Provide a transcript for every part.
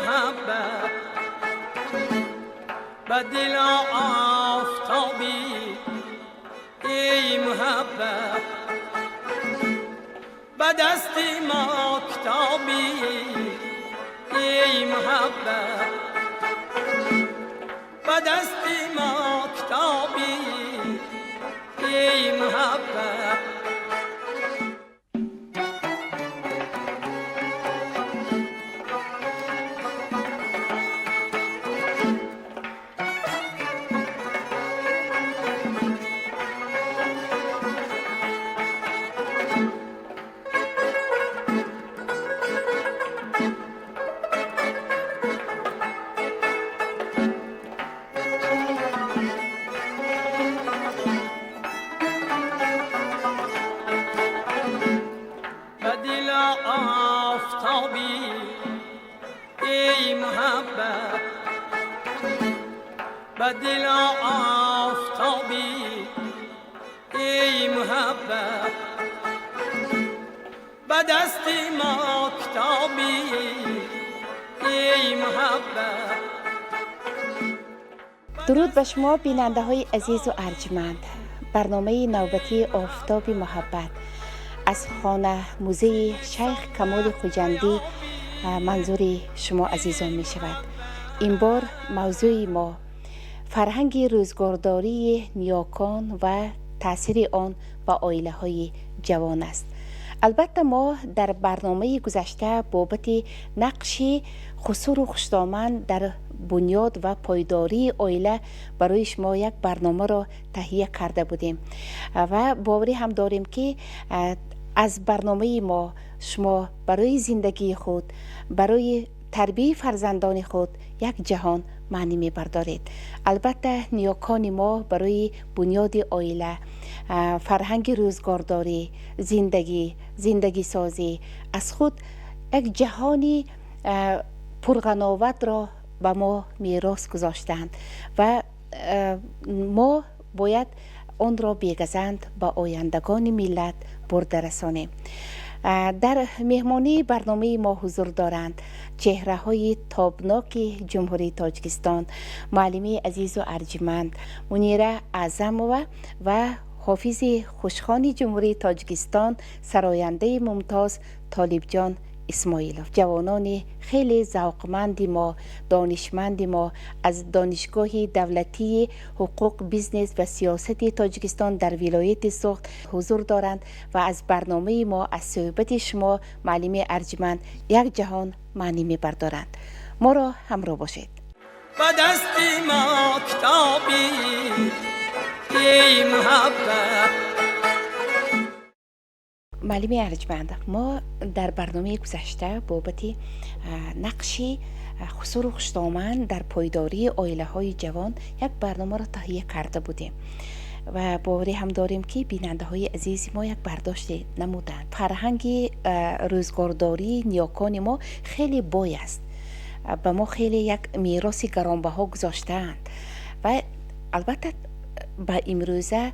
محبت به دل آفتابی ای محبت به دست ما کتابی ای محبت به دست ما کتابی ای محبت آفتابی ای محبت به دل آفتابی ای محبت به دست ما کتابی ای محبت. درود به شما بیننده های عزیز و ارجمند. برنامه نوبتی آفتاب محبت از خانه موزه شیخ کمال خوجندی منظور شما عزیزان می شود. این بار موضوع ما فرهنگ روزگارداری نیاکان و تاثیر آن به عائله های جوان است. البته ما در برنامه گذشته بابت نقش خسور و خوشامد در بنیاد و پایداری عائله برای شما یک برنامه را تهیه کرده بودیم و باوری هم داریم که از برنامه ما شما برای زندگی خود، برای تربیت فرزندان خود یک جهان معنی می بردارید. البته نیاکان ما برای بنیاد عائله، فرهنگ روزگارداری، زندگی سازی از خود یک جهانی پرغناوت را به ما میراث گذاشتند و ما باید آن را بی‌گزند به آیندگان ملت برده رسانیم. در مهمانی برنامه ما حضور دارند چهره های تابناک جمهوری تاجیکستان، معلمی عزیز و ارجمند منیره اعظم و حافظ خوشخوان جمهوری تاجیکستان سراینده ممتاز طالب جان اسماعیلوف. جوانان خیلی ذوقمند ما، دانشمند ما از دانشگاه دولتی حقوق بیزنس و سیاست تاجیکستان در ولایت سوخت حضور دارند و از برنامه ما، از صحبت شما معلم ارجمند یک جهان معنی می بردارند. ما را همراه باشید. به دست ما کتابی ای محبت. معلم ارجمند، ما در برنامه گذشته بابت نقش خسور و خوشامد در پایداری عائله های جوان یک برنامه را تهیه کرده بودیم و باوری هم داریم که بیننده های عزیز ما یک برداشت نمودند. فرهنگ روزگارداری نیاکان ما خیلی بای است، به ما خیلی یک میراث گرانبها گذاشتند و البته با امروزه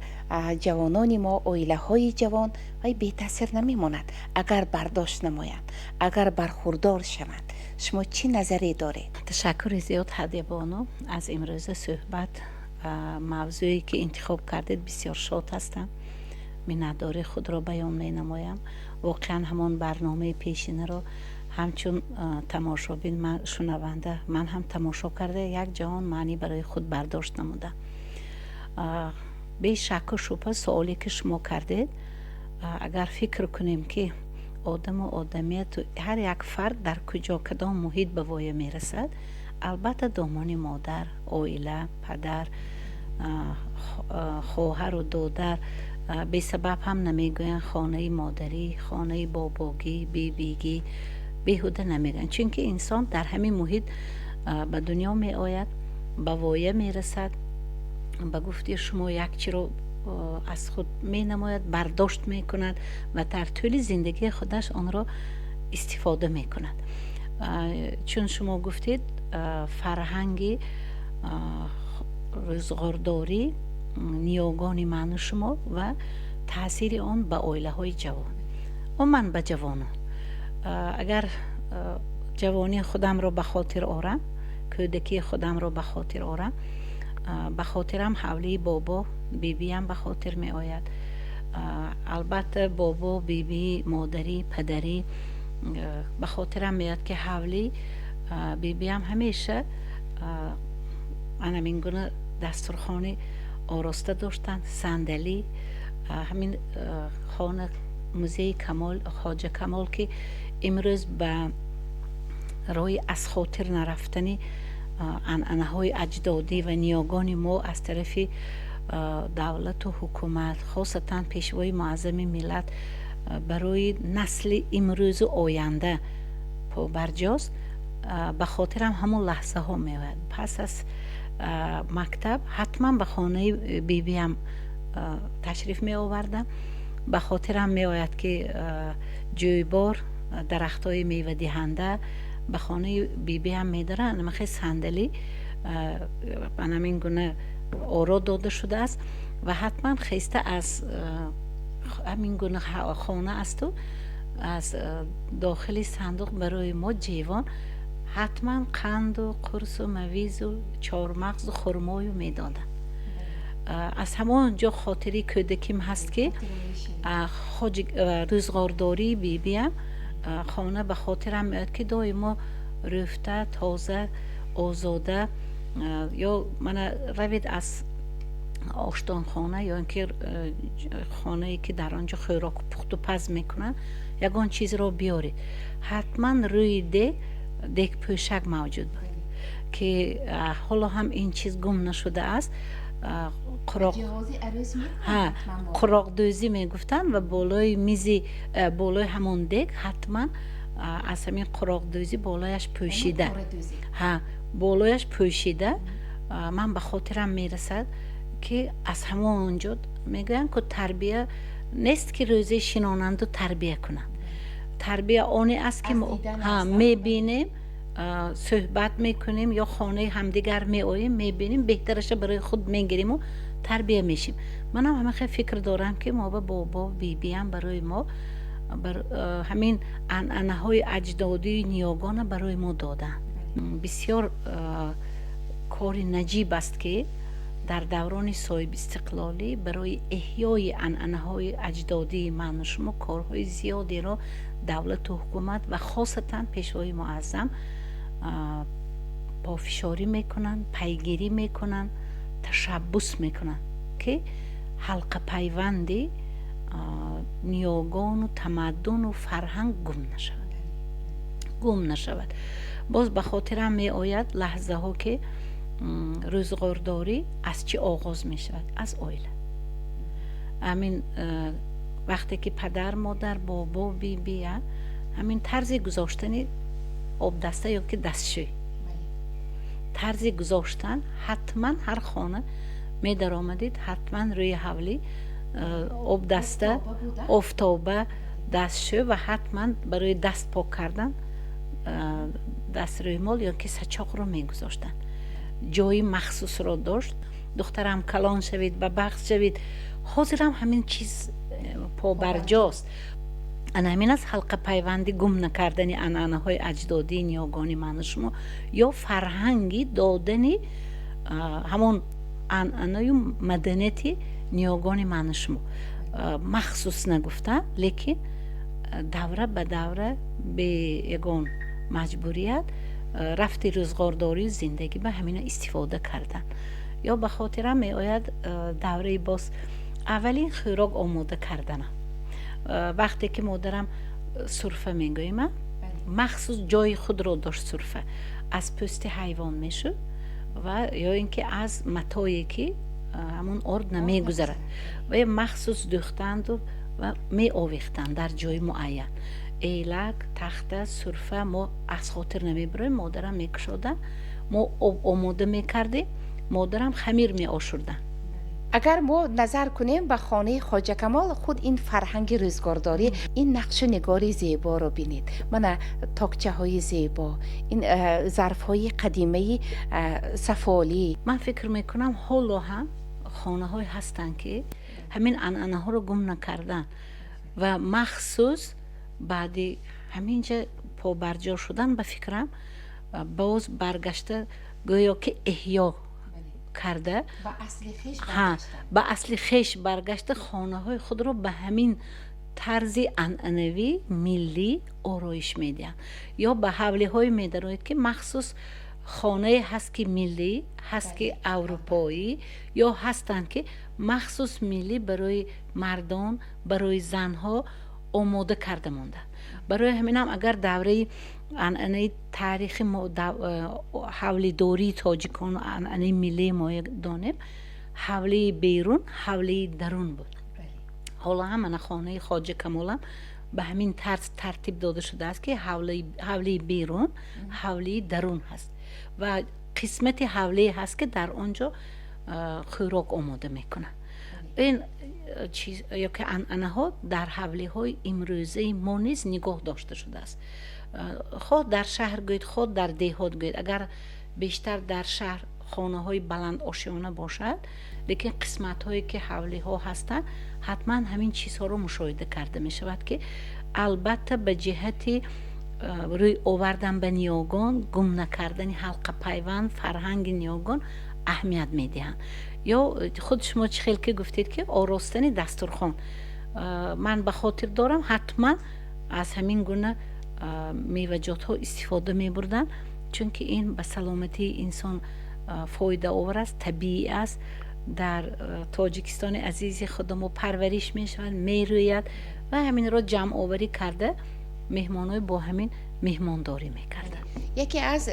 جوانان ما، عائله های جوان بی تاثیر نمیماند اگر برداشت نمایند، اگر برخوردار شوند. شما چی نظری دارید؟ تشکر زیاد هدیه بانو. از امروز صحبت موضوعی که انتخاب کردید بسیار شاد هستم. منتداری خود را بیان می نمایم. واقعا همان برنامه پیشینه را همچون تماشابین شنونده من هم تماشا کرده یک جهان معنی برای خود برداشت نموده. به شک و شبهه سوالی که شما کردید، اگر فکر کنیم که آدم و آدمیت و هر یک فرد در کجا کدام محیط به وای میرسد، البته دامان مادر، عائله، پدر، خواهر و دادر به سبب هم نمیگوین خانه مادری، خانه باباگی، بیبیگی بیهوده نمیگن، چون که انسان در همین محیط به دنیا می آید، به وایه میرسد، به گفته شما یک چی رو از خود می نماید، برداشت می کند و در طول زندگی خودش آن را استفاده می کند. چون شما گفتید فرهنگی روزگارداری نیاگان من شما و تاثیر آن به عائله های جوان و من به جوانان. اگر جوانی خودم رو به خاطر آورم، کودکی خودم رو به خاطر آورم. به خاطرم حولی بابا بیبی هم به خاطر می آید. البته بابا بیبی مادری پدری به خاطرم میاد که حولی بیبی هم همیشه همین گونه دسترخوان آراسته داشتن، صندلی، همین خانه موزه کمال خواجه کمال که امروز به روی از خاطر نرفتنی عنعنه های اجدادی و نیاگان ما از طرف دولت و حکومت، خاصتا پیشوای معظم ملت برای نسل امروز و آینده برجاست. به خاطرم همون لحظه ها میاد. پس از مکتب حتما به خانه بیبیم تشریف می آوردم. به خاطرم می آید که جویبار درخت های میوه دهنده به خانه بیبی هم می دارن. خیلی صندلی به همین گونه آرا داده شده است و حتما خیسته از همین گونه خانه است و از داخل صندوق برای ما جیوان حتما قند و قرص و مویز و چهارمغز و خرمای می دادن. از همانجا خاطری کودکیم هست که روزگارداری بیبیم خانه به خاطرم میاد که دائما رفته تازه آزاده یا من روید از آشتان خانه یا اینکه خانه ای که در آنجا خوراک پخت و پز میکنن یگان چیز را بیاری، حتما روی دیگ پوشک موجود بود که حالا هم این چیز گم نشده است. قراق دوزی میگفتن و بالای میزی بالای همون دیگ حتما از همین قراق دوزی بالایش پوشیده، بالایش پوشیده. من به خاطرم میرسد که از همونجا میگن که تربیه نیست که روزی شنانند و تربیه کنند. تربیه آنی است که میبینیم، صحبت میکنیم یا خانه همدیگر میآییم میبینیم، بهترش برای خود میگیریم و تربیه میشیم. منم همه خیلی فکر دارم که ما بابا بیبی هم برای ما همین عنعنه های اجدادی نیاگان برای ما دادن. بسیار کار نجیب است که در دوران صاحب استقلالی برای احیای عنعنه های اجدادی من و شما کارهای زیادی را دولت و حکومت و خاصتا پیشوای معظم پافشاری میکنن، پیگیری میکنن، تشبث میکنن که حلقه پیوندی نیاگان و تمدن و فرهنگ گم نشود. باز به خاطرم می آید لحظه ها که روزگارداری از چی آغاز می شود؟ از آیله. همین وقتی که پدر مادر بابا بیبی همین طرز گذاشتن آب دسته یا که دستشوی طرز گذاشتن حتما هر خانه می در آمدید حتما روی حولی آب دسته آفتابه دستشوی و حتما برای دست پاک کردن دست روی مال یا که سچاق رو می گذاشتن. جایی مخصوص را داشت. دخترم کلان شوید و بخت شوید حاضرم همین چیز پابرجاست. همین از حلقه پیوندی گم نکردنی عنعنه های اجدادی نیاگانی من شما یا فرهنگی دادنی همون عنعنه مدنیتی نیاگانی من شما مخصوص نگفتن، لیکن دوره به دوره به یگان مجبوریت رفتی روزگارداری زندگی به همین استفاده کردن. یا به خاطرم می آید دوره باز اولین خوراک آماده کردنم وقتی که مادرم سرفه میگویم مخصوص جای خود را داشت سرفه از پوست حیوان میشد و یا اینکه از متایی که همون ارد نمیگذره و مخصوص دوختند و می آویختند در جای معین. ایلک تخته سرفه ما از خاطر نمیبریم، مادرم میکشادن، ما آماده میکردیم، مادرم خمیر می آشوردن. اگر ما نظر کنیم به خانه خواجه کمال خود این فرهنگ روزگارداری این نقش نگاری زیبا رو بینید. من تاکچه های زیبا، این ظرف های قدیمه سفالی، من فکر میکنم حالا هم خانه های هستن که همین عنعنه ها رو گم نکردن و مخصوص بعدی همینجا پابرجا شدن به فکرم باز برگشته گویا که احیا کرده به اصل خیش برگشته خانه های خود را به همین طرز عنعنوی ملی آرایش میدن یا به حوله های میدراید که مخصوص خانه هست که ملی هست که اروپایی یا هستند که مخصوص ملی برای مردان برای زنها آماده کرده مونده. برای همین هم اگر دوره عنعنه تاریخ حوله داری تاجیکان و عنعنه ملی ما دانیم، حوله بیرون حوله درون بود. حالا هم خانه خواجه کمالم به همین طرز ترتیب داده شده است که حوله بیرون حوله درون هست و قسمت حوله هست که در آنجا خوراک آماده میکنه. این چیز یا که عنعنه ها در حوله های امروزه ما نیز نگاه داشته شده است. خود در شهر گوید خود در دهات گوید، اگر بیشتر در شهر خانه های بلند آشیانه باشد، لیکن قسمت هایی که حوله ها هستند حتما همین چیزها رو مشاهده کرده می شود که البته به جهت روی آوردن به نیاگان، گم نکردن حلقه پیوند فرهنگ نیاگان اهمیت می دهند. یا خود شما خیلی که گفتید که آراستن دسترخوان، من به خاطر دارم حتما از همین گونه میوجات ها استفاده می بردن، چون که این به سلامتی انسان فایده آور است، طبیعی است. در تاجیکستان عزیز خودمو پرورش می شود، می روید و همین را جمع آوری کرده مهمانای با همین مهمانداری می کردن. یکی از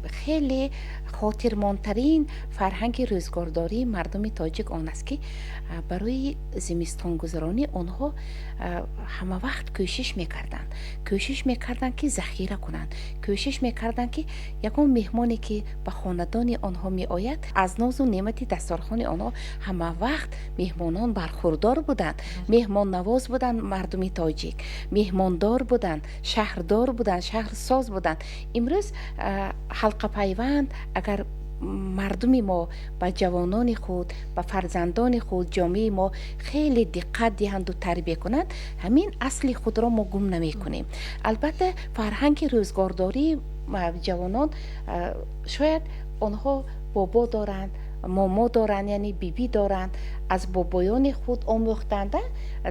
خیلی خاطرماندترین فرهنگ روزگارداری مردم تاجیک آن است که برای زمستان گذرانی آنها همه وقت کوشش میکردن که ذخیره کنند، کوشش میکردن که یکون مهمانی که به خاندان آنها می آید از ناز و نعمت دسترخوان آنها همه وقت مهمانان برخوردار بودند، مهمان نواز بودند، مردم تاجیک مهماندار بودند، شهردار بودند، شهرساز بودند. امروز حلقه پیوند اگر مردم ما به جوانان خود به فرزندان خود جامعه ما خیلی دقت دهند و تربیت کنند، همین اصل خود را ما گم نمی کنیم. البته فرهنگ روزگارداری جوانان شاید آنها بابا دارند، ماما دارند، یعنی بیبی دارند، از بابایان خود آموختند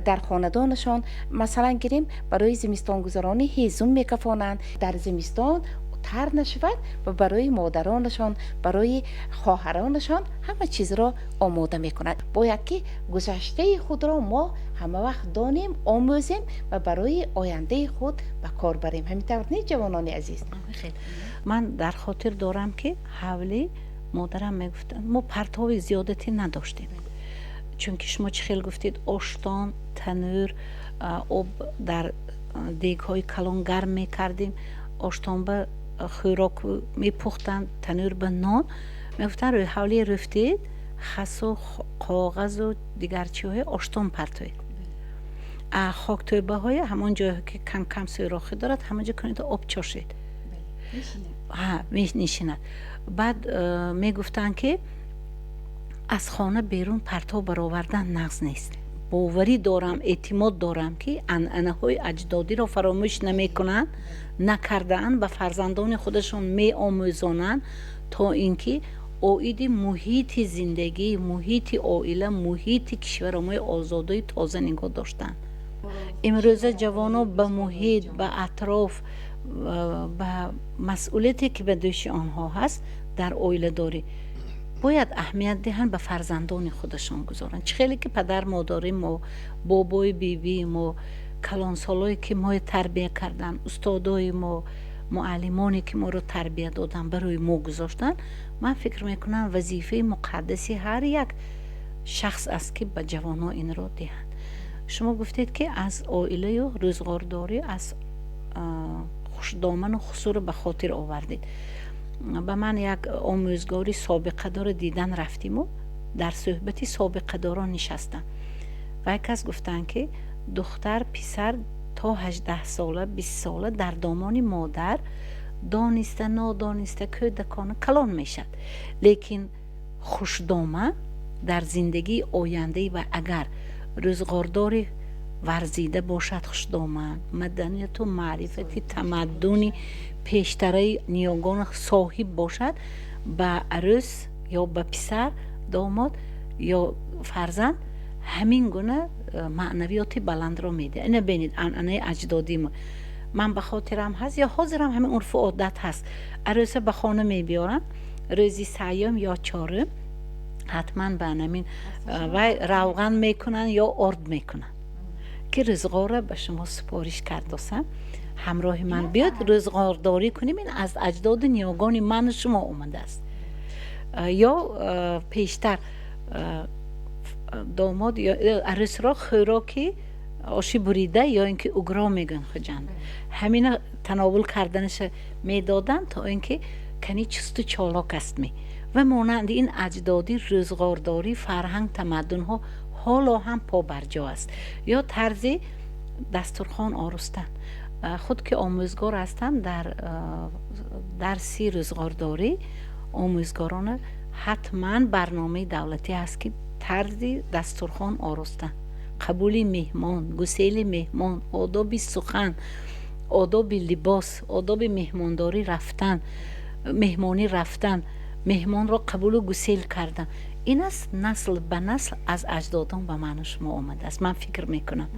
در خاندانشان. مثلا گیریم برای زمستان گذرانی هیزم میکفانند، در زمستان تر نشود و برای مادرانشان برای خواهرانشان همه چیز را آماده میکنند. باید که گذشته خود را ما همه وقت دانیم، آموزیم و برای آینده خود به کار بریم. همینطور نیست جوانان عزیز؟ خیلی من در خاطر دارم که حوله مادرم میگفتن ما پرتاب زیادتی نداشتیم، چون که شما چه خیلی گفتید آشتان، تنور، آب در دیگ های کلان گرم میکردیم، آشتان به خوراک میپختند، تنور به نان میگفتن روی حوله رفتید خس و کاغذ و دیگر چیزهای آشتان پرتوید. خاک توبه های همان جایی که کم کم سوراخی دارد همه جا کنید آب چاشید میشیند. بعد میگفتن که از خانه بیرون پرتاب برآوردن نقص نیست. باوری دارم، اعتماد دارم که عنعنه های اجدادی را فراموش نمی کنند، نکردن و فرزندان خودشون می آموزانند تا اینکه اوید محیط زندگی، محیط عائله، محیط کشور ما آزادی تازه نگاه داشتن. امروز جوانان به محیط، به اطراف، به مسئولیتی که به دوش آنها هست در عائله داری باید اهمیت دهند، به فرزندان خودشان گذارن. چه خیلی که پدر مادر ما، بابای بیبی ما، کلانسالایی که ما تربیت کردن، استادای ما، معلمانی که ما رو تربیت دادن برای ما گذاشتن، من فکر میکنم وظیفه مقدسی هر یک شخص است که به جوانان این رو دهند. شما گفتید که از عائله و روزگارداری از خوشدامن و خسور به خاطر آوردید. به من یک آموزگاری سابقه دار دیدن رفتیم و در صحبتی سابقه داران نشستم و یک کس گفتن که دختر پسر تا 18 ساله 20 ساله در دامان مادر دانسته نادانسته که دکان کلان میشد، لیکن خوشدامن در زندگی آینده و اگر روزگارداری ورزیده باشد، خوش‌دامن، مدنیت و معرفتی تمدنی پیشتره نیاگان صاحب باشد، به عروس یا به پسر داماد یا فرزند همین گونه معنویات بلند را میده. اینه ببینید عنعنه اجدادی ما. من به خاطرم هست یا حاضرم همین عرف و عادت هست، عروس به خانه میبیارن روزی سیام یا چهارم حتما به همین و روغن میکنن یا ارد میکنن که رزقار را به شما سپارش کردم همراه من بیاد رزقارداری کنیم. این از اجداد نیاگان من شما اومده است. یا پیشتر داماد یا عروس را خوراکی آشی بریده یا اینکه اوگرا میگن خجند همین تناول کردنش میدادن تا اینکه کنی چست و چالاک است می و مانند این اجدادی رزقارداری فرهنگ تمدن ها حالا هم پا برجا است. یا طرز دسترخوان آرستن، خود که آموزگار هستند در درسی رزقارداری آموزگاران حتما برنامه دولتی هست که طرز دسترخوان آرستن، قبول مهمان، گسیل مهمان، آداب سخن، آداب لباس، آداب مهمانداری رفتن، مهمانی رفتن، مهمان را قبول و گسیل کردن. این است نسل به نسل از اجدادان به من شما آمده است. من فکر میکنم.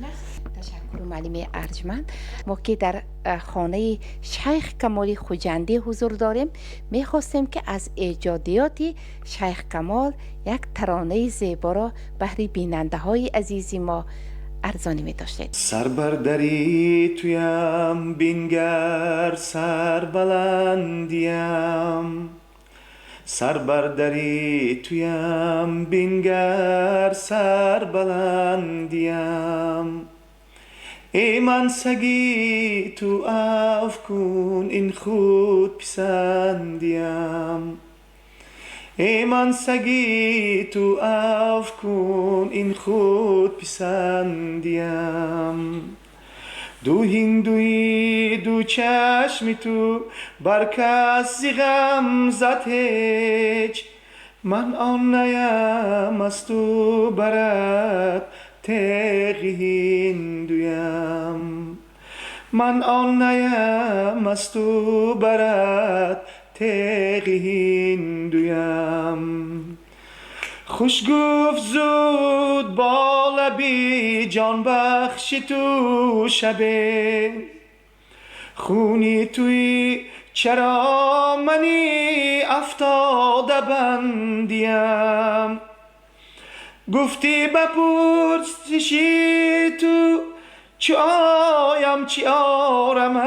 تشکر معلم ارجمند. ما که در خانه شیخ کمالی خوجندی حضور داریم، میخواستیم که از ایجادیات شیخ کمال یک ترانه زیبا را بهر بیننده های عزیزی ما ارزانی می داشتید. سر برداری تویم بینگر سر بلندیم، سر برداری تویم بینگر سر بلندیم، ای من سگی تو اف کن این خود پسندیم، ای من سگی تو اف کن این خود پسندیم، دو هندوی دو چشمی تو بر کس غم زد هیچ، من آن نیم از تو برد تیغی هندویم، من آن نیم از تو برد تیغی هندویم. خوش گفت زود با لبی جان بخشی تو شبه، خونی توی چرا منی افتاده بندیم، گفتی بپرسشی تو چی آیم چی آرمت،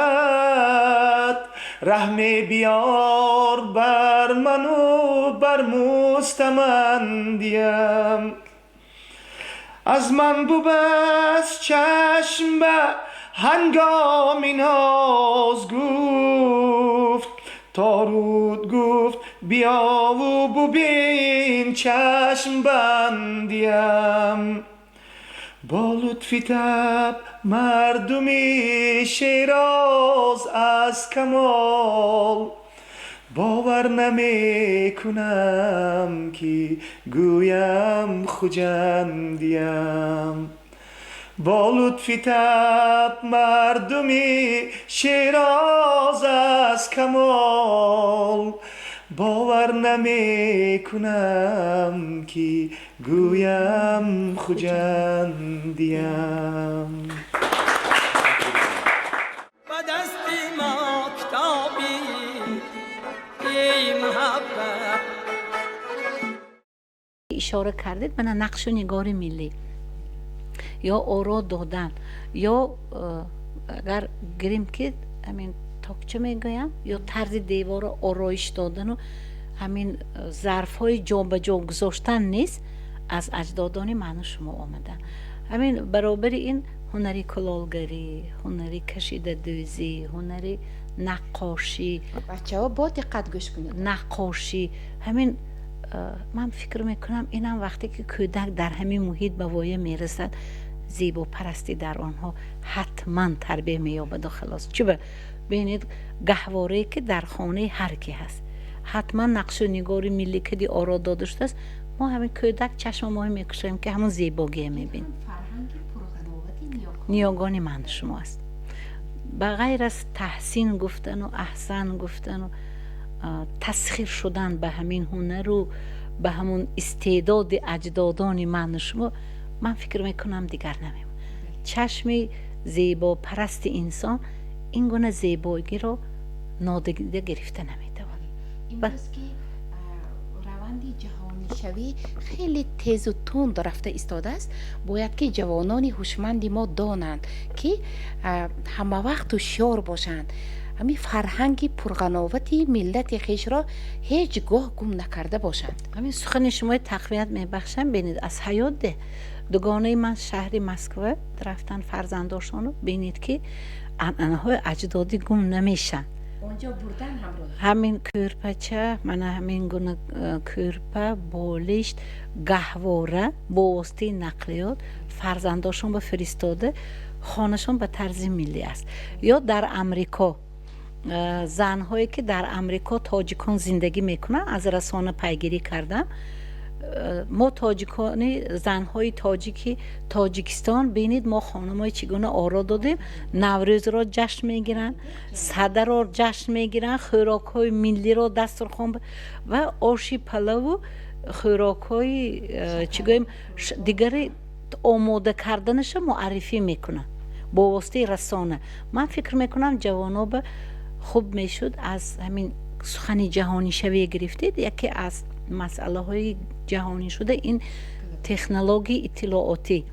رحم بیار بر من و بر مستمندیم، از من ببست چشم به هنگام ناز گفت، تارود گفت بیا و ببین چشم بندیم، با لطفی تب مردمی شیراز از کمال، باور نمی کنم که گویم خوجندیم، با لطفی تب مردمی شیراز از کمال، باور نمی کنم که گویم خوجندیم. با دستی ماکتابی ای محبت. اشاره کردید به نقش و نگار ملی یا آرا دادن، یا اگر گریم که همین تاکچه میگویم یا طرز دیوار آرایش دادن و همین ظرف های جا به جا گذاشتن نیست، از اجدادان من شما آمدن. همین برابر این هنری کلالگری، هنری کشیده دوزی، هنری نقاشی، بچه ها با دقت گوش کنید، نقاشی، همین من فکر میکنم اینم وقتی که کودک در همین محیط به وایه میرسد، زیبا پرستی در آنها حتما تربیه مییابد و خلاص. چه ببینید گهواره که در خانه هر کی هست حتما نقش و نگار ملی که دی آرا داده شده است، ما همین کودک چشم ماهی میکشیم که همون زیباگی میبینیم. فرهنگ پرغناوتی نیاکان نیاگان من شما است. به غیر از تحسین گفتن و احسن گفتن و تسخیر شدن به همین هنر و به همون استعداد اجدادان من شما، من فکر میکنم دیگر نمیم. چشم زیبا پرست انسان این گونه زیبایی رو نادیده گرفته نمیتوان. امروز که روند جهانی شوی خیلی تیز و تند رفته ایستاده است، باید که جوانان هوشمند ما دانند که همه وقت هوشیار باشند، همین فرهنگ پرغناوتی ملت خیش را هیچ گاه گم نکرده باشند. همین سخن شما تقویت میبخشم. بینید از حیات ده دوگانه من شهر مسکو رفتن فرزنداشان رو بینید که عنعنه های اجدادی گم نمیشن. اونجا بردن همین کورپچه، من همین گونه کورپه، بالشت، گهواره با واسطه نقلیات فرزنداشون به فرستاده خانشون به طرز ملی است. یا در امریکا زنهایی که در امریکا تاجیکان زندگی میکنن، از رسانه پیگیری کردم، ما تاجیکانی زنهای تاجیکی تاجیکستان بینید ما خانمای چگونه آرا دادیم، نوروز را جشن میگیرن، صدر را جشن میگیرن، خوراک های ملی را دسترخوان و آشی پلو و خوراک های چگویم دیگری آماده کردنش معرفی میکنن با واسطه رسانه. من فکر میکنم جوانا به خوب میشد از همین سخن جهانی شوی گرفتید. یکی از مسئله های جهانی شده این تکنولوژی اطلاعاتی.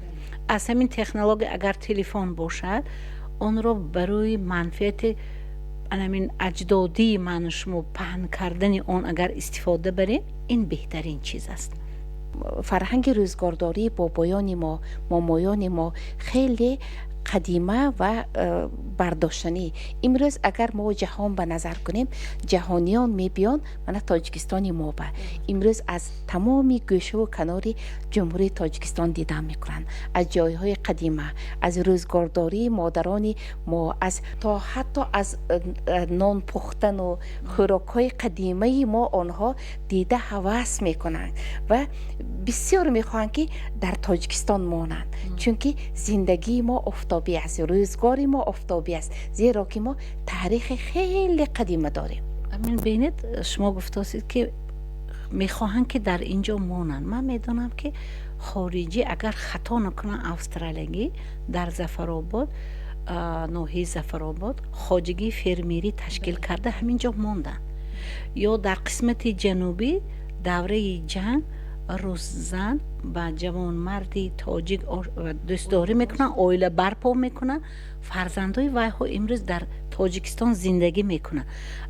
از همین تکنولوژی اگر تلفن باشد اون رو برای منفعت همین اجدادی من شما پهن کردن اون اگر استفاده بریم، این بهترین چیز است. فرهنگ روزگارداری بابایان ما، مامایان ما خیلی قدیمه و برداشتنی. امروز اگر ما جهان به نظر کنیم، جهانیان میبیان من تاجیکستانی ما به امروز از تمامی گوشه و کناری جمهوری تاجیکستان دیدن میکنن، از جایهای قدیمه، از روزگارداری مادرانی ما، از تا حتی از نان پختن و خوراکهای قدیمه ما آنها دیده هوس میکنن و بسیار میخوان که در تاجیکستان مانند، چون که زندگی ما آفتابی است، روزگاری ما آفتابی است، زیرا که ما تاریخ خیلی قدیمه داریم. همین بینید شما گفتید که میخواهن که در اینجا مانن. من میدونم که خارجی اگر خطا نکنن استرالیایی در ظفرآباد، ناحیه ظفرآباد خواجگی فرمیری تشکیل کرده همینجا ماندن. یا در قسمت جنوبی دوره جنگ روززن با جوان مردی تاجیک دوستداری میکنن، اویله برپا میکنن، فرزندای وای ها امروز در تاجیکستان زندگی میکنن.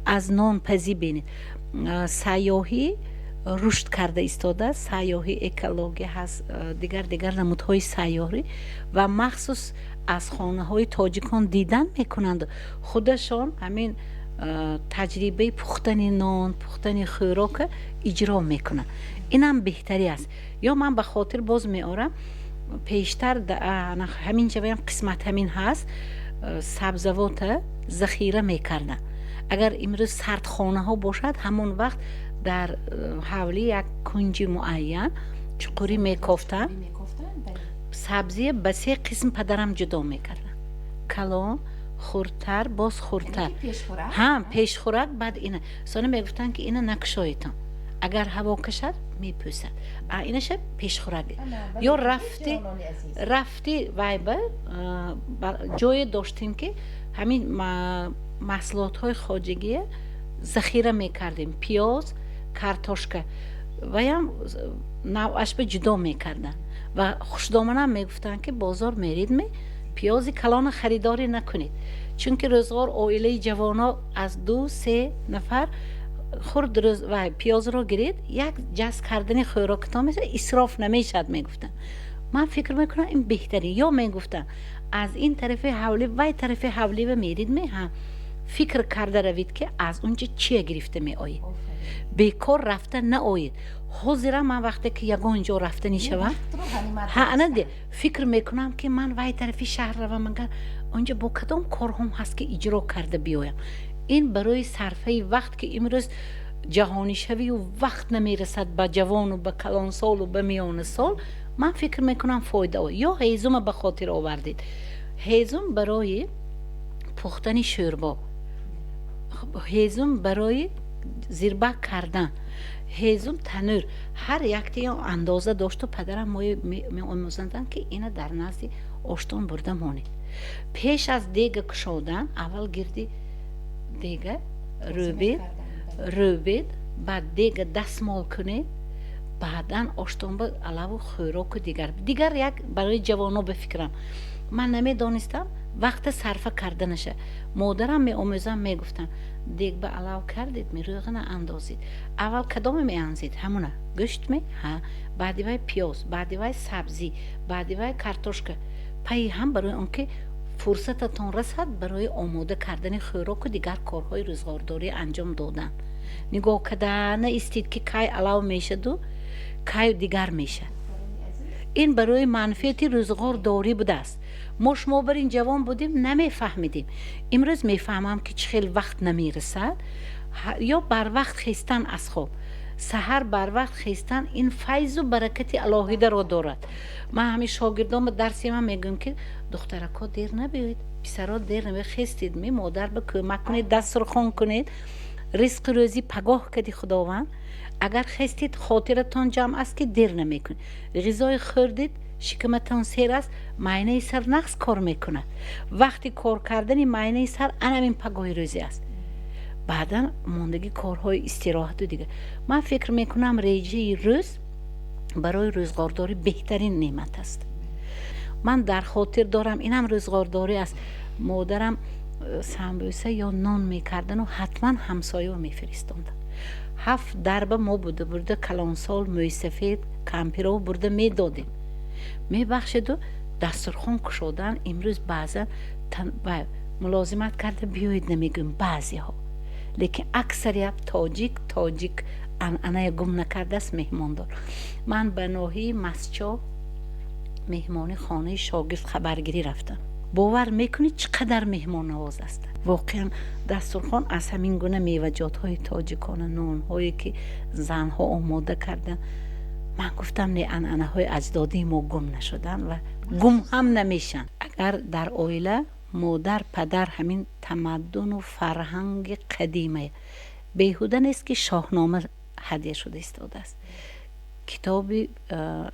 از نان پزی بینید سیاحی رشد کرده ایستاده، سیاحی اکولوژی هست، دیگر نمودهای سیاحی و مخصوص از خانه های تاجیکان دیدن میکنند. خودشان همین تجربه پختن نان، پختن خوراک اجرا میکنن. اینم بهتری است. یا من به خاطر باز میارم پیشتر همین جویم قسمت همین هست، سبزوات ذخیره میکردن. اگر امروز سردخانه ها باشد همون وقت در حولی یک کنج معین چقوری میکافتن، سبزی به 3 قسم پدرم جدا میکردن، کلان، خورتر، باز خورتر، هم پیش خوراک. بعد اینه سانه میگفتن که اینه نکشایتان، اگر هوا کشد میپوسد، اینش پیش خوراک. یا رفتی وای به جای داشتیم که همین محصولات های خواجگی ذخیره میکردیم، پیاز، کارتوشکا و هم نوعش به جدا میکردن و خوشدامنه میگفتن که بازار میرید پیازی کلان خریداری نکنید، چون که روزگار عائله جوانا از 2-3 نفر خورد و پیاز رو گرید، یک جس کردن خوراکتان مثل اسراف نمیشد میگفتن. من فکر میکنم این بهتری. یا میگفتن از این طرف حولی و طرف حولی و میرید هم فکر کرده روید که از اونجا چیه گرفته می آید، بیکار رفته نه آید. حاضرم من وقتی که یگان جا رفته نیشوم فکر میکنم که من وای طرفی شهر روم، مگر اونجا با کدام کار هم هست که اجرا کرده بیایم. این برای صرفه وقت که امروز جهانی شوی و وقت نمیرسد به جوان و به کلان سال و به میان سال، من فکر میکنم فایده یا هیزم به خاطر آوردید. هیزم برای پختن شوربا، هیزم برای زیربک کردن، هیزم تنور، هر یکتی اندازه داشت و پدرم می آموزندن که اینا در نزد آشتون برده مانید. پیش از دیگه کشادن اول گردی دیگه روبید، بعد دیگه دستمال کنید، بعدا آشتون با علاوه خوراک دیگر یک برای جوانا بفکرم. من نمیدانستم وقت صرف کردنشه. مادرم می آموزم می گفتن دیگ به علاوه کردید می روغن اندازید، اول کدام می انزید؟ همونه گوشت می ها، بعدی وای پیاز، بعدی وای سبزی، بعدی وای کارتوشک، پای هم برای اونکه فرصتتون رسد برای آماده کردن خوراک و دیگر کارهای روزگارداری انجام دادن. نگاه کردن استید که کی علاوه میشه دو کی دیگر میشه. این برای منفعت روزگارداری بوده است. ما شما بر این جوان بودیم نمیفهمیدیم. امروز میفهمم که چه خیلی وقت نمیرسد یا بر وقت خیستن از خواب، سحر بر وقت خیستن این فیض و برکت الهی را دارد. من همین شاگردام درسی من میگم که دخترکا دیر نبیاید، پسرا دیر نبیاید، خیستید می مادر به کمک کنید، دسترخوان کنید، رزق روزی پگاه کردی خداوند. اگر خستید خاطرتان جمع است که دیر نمیکنید، غذای خوردید شکمتان سیر است، معاینه سر نقص کار میکنه. وقتی کار کردن معاینه سر این پگاه روزی است. بعدا ماندگی کارهای استراحت و دیگه. من فکر میکنم ریجه روز برای روزگارداری بهترین نعمت است. من در خاطر دارم اینم روزگارداری است. مادرم سمبوسه یا نان میکردن و حتما همسایه رو میفرستاندن. 7 درب ما برده کلانسال موی سفید کمپیرا برده میدادیم، میبخشید و دسترخوان کشادن. امروز بعضا ملازمت کرده بیایید نمیگم بعضی ها، لیکن اکثریت تاجیک انعنه گم نکرده است مهماندار. من به ناحیه مسجد مهمانی خانه شاگرد خبرگیری رفتم. باور میکنید چقدر مهمان نواز است. واقعا دسترخوان از همین گونه میوه‌جات های تاجیکانه، نان هایی که زن ها آماده کردن. من گفتم نه انعنه های اجدادی ما گم نشدن و گم هم نمیشن. اگر در عائله مادر پدر همین تمدن و فرهنگ قدیمه، بیهوده نیست که شاهنامه هدیه شده استاده است. کتاب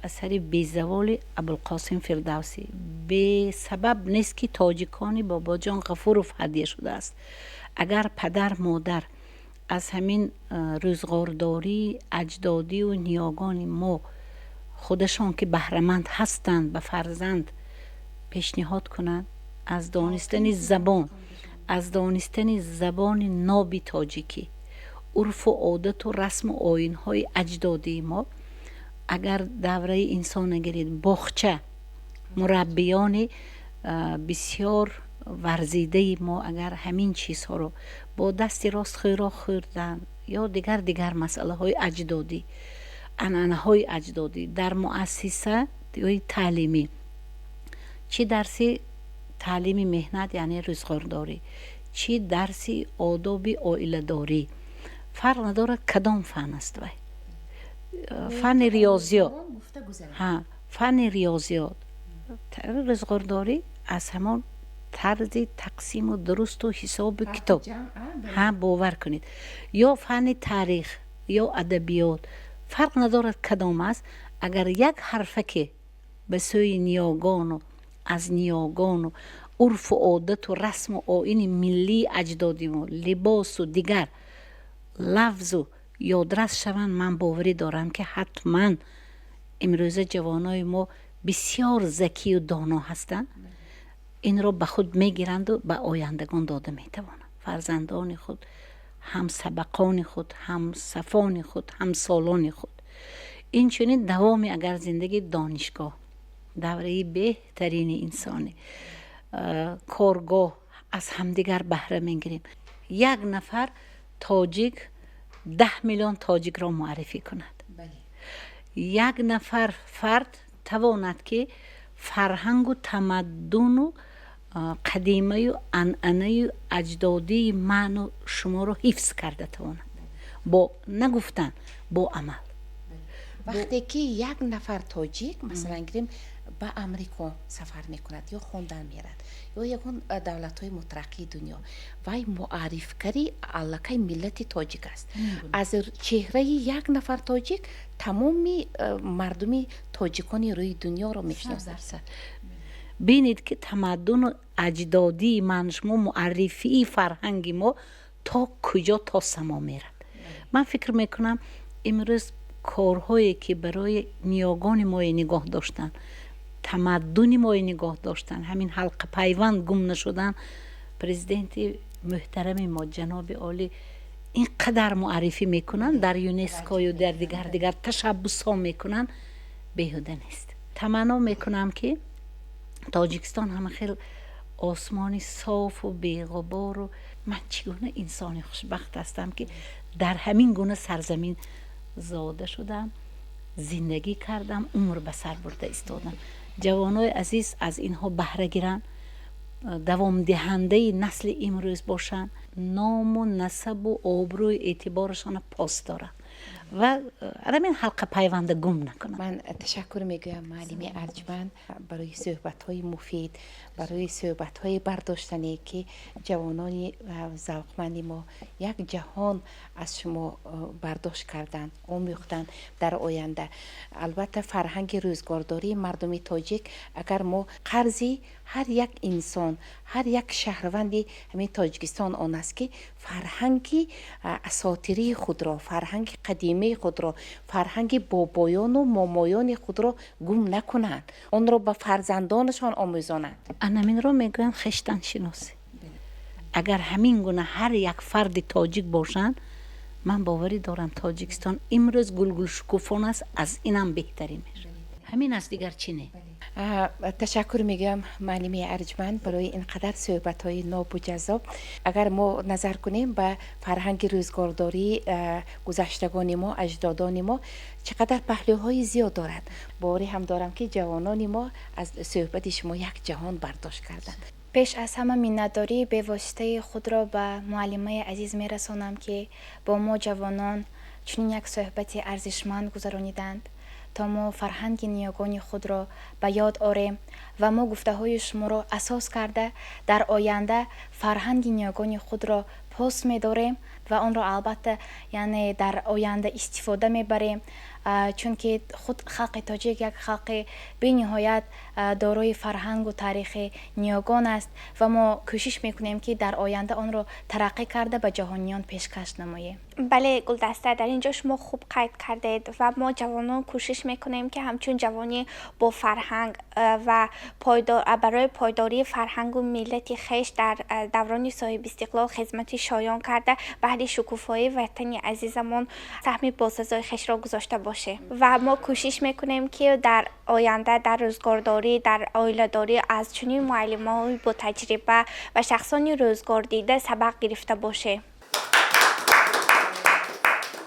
اثر بیزوال ابوالقاسم فردوسی به سبب نیست که تاجیکانی بابا جان غفورов هدیه شده است. اگر پدر مادر از همین روزگارداری اجدادی و نیاگان ما خودشان که بهره‌مند هستند به فرزند پیشنهاد کنند از دانستن زبان نابی تاجیکی، عرف و عادت و رسم و آیین های اجدادی ما، اگر دوره انسان نگرید باغچه مربیان بسیار ورزیده ما اگر همین چیزها رو با دست راست خوراک خوردن یا دیگر مسئله های اجدادی، انعنه های اجدادی در مؤسسه تعلیمی، چی درسی تعلیمی مهنت یعنی روزگارداری، چی درسی آدابی عائله داری، فرق نداره کدام فن است. وای فن ریاضیات، فن ریاضیات، روزگارداری از همان طرز تقسیم و درست و حساب کتاب هم باور کنید، یا فن تاریخ یا ادبیات، فرق ندارد کدام است. اگر یک حرفه که به سوی نیاگان و از نیاگان و عرف و عادت و رسم و آیین ملی اجدادی و لباس و دیگر لفظ و یادرس شوند، من باوری دارم که حتما امروز جوانای ما بسیار ذکی و دانا هستند. این را به خود میگیرند و به آیندگان داده میتوانند. فرزندان خود، هم سبقان خود، هم صفان خود، هم سالان خود. این چنین دوامی اگر زندگی دانشگاه، دوره بهترین انسانی، کارگاه از همدیگر بهره میگیریم. یک نفر تاجیک 10 میلیون تاجیک را معرفی کند. یک نفر فرد تواند که فرهنگ و تمدن و قدیمه و انعنه و اجدادی من و شما رو حفظ کرده تواند، با نگفتن با عمل. وقتی که یک نفر تاجیک مثلا گیریم به امریکا سفر میکند یا خوندن میرد یا یکون دولت های مترقی دنیا وای معرف کردی علاقه ملت تاجیک است. از چهره یک نفر تاجیک تمامی مردمی تاجیکانی روی دنیا رو میشناسند. بینید که تمدن اجدادی من شما معرفی فرهنگ ما تا کجا تا سما میرد. من فکر میکنم امروز کارهایی که برای نیاگان ما نگاه داشتن، تمدن ما نگاه داشتن، همین حلقه پیوند گم نشدن، پرزیدنت محترم ما جناب عالی اینقدر معرفی میکنن در یونسکو و در دیگر تشبس ها میکنن، بیهوده نیست. تمنا میکنم که تاجیکستان همه خیلی آسمانی صاف و بی‌غبار و من چگونه انسانی خوشبخت هستم که در همین گونه سرزمین زاده شدم، زندگی کردم، عمر به سر برده ایستادم. جوانای عزیز از اینها بهره گیرن، دوام دهنده نسل امروز باشن، نام و نسب و آبروی اعتبارشان پاس دارن و همین حلقه پیوند گم نکنن. من تشکر میگویم معلم ارجمند برای صحبت های مفید، برای صحبت های برداشتنی که جوانان ذوقمند ما یک جهان از شما برداشت کردن، آموختن در آینده. البته فرهنگ روزگارداری مردم تاجیک اگر ما قرضی هر یک انسان، هر یک شهروندی همین تاجیکستان آن است که فرهنگی اساطیری خود را، فرهنگ قدیمی خود را، فرهنگ بابایان و مامایان خود را گم نکنند، آن را به فرزندانشان آموزانند. همین را میگوین خشتن شناسی. اگر همین گونه هر یک فرد تاجیک باشند، من باوری دارم تاجیکستان امروز گلگل شکوفان است، از اینم بهتری میشه. همین است، دیگر چی نه. تشکر میگم معلم ارجمند برای اینقدر صحبت های ناب و جذاب. اگر ما نظر کنیم به فرهنگ روزگارداری گذشتگان ما، اجدادان ما چقدر پهلوهای زیاد دارد. باوری هم دارم که جوانان ما از صحبت شما یک جهان برداشت کردند. پیش از همه منتداری به واسطه خود را به معلمای عزیز میرسانم که با ما جوانان چنین یک صحبت ارزشمند گذرانیدند تا ما فرهنگ نیاگان خود را به یاد آوریم و ما گفته های شما را اساس کرده در آینده فرهنگ نیاگان خود را پاس می داریم و آن را البته یعنی در آینده استفاده می بریم، چون که خود خلق تاجیک یک خلق به نهایت دارای فرهنگ و تاریخ نیاگان است و ما کوشش میکنیم که در آینده آن را ترقی کرده به جهانیان پیشکش نماییم. بله گلدسته، در اینجا شما خوب قید کردید و ما جوانان کوشش میکنیم که همچون جوانی با فرهنگ و برای پایداری فرهنگ و ملت خیش در دوران صاحب استقلال خدمت شایان کرده به اهل شکوفایی وطن عزیزمون سهم بازسازی خیش را گذاشته باشه و ما کوشش میکنیم که در آینده در روزگارداری، در عائله‌داری از چنین معلم‌های با تجربه و شخصانی روزگار دیده سبق گرفته باشه.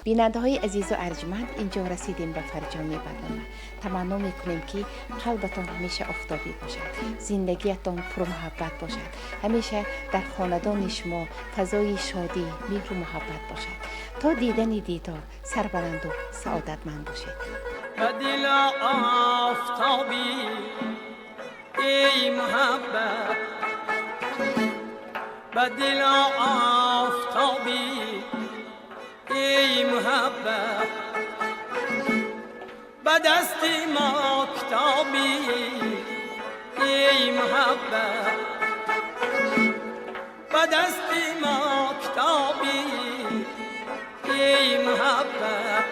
بیننده های عزیز و ارجمند، اینجا رسیدیم به فرجام برنامه. تمنا میکنیم که قلبتان همیشه آفتابی باشد، زندگیتان پر محبت باشد، همیشه در خاندان شما فضای شادی، مهر و محبت باشد. تا دیدن دیدار سربلند و سعادتمند باشید. به دل آفتابی ای محبت، به دل آفتابی ای محبت، به دست ما کتابی ای محبت، به دست ما کتابی ای محبت.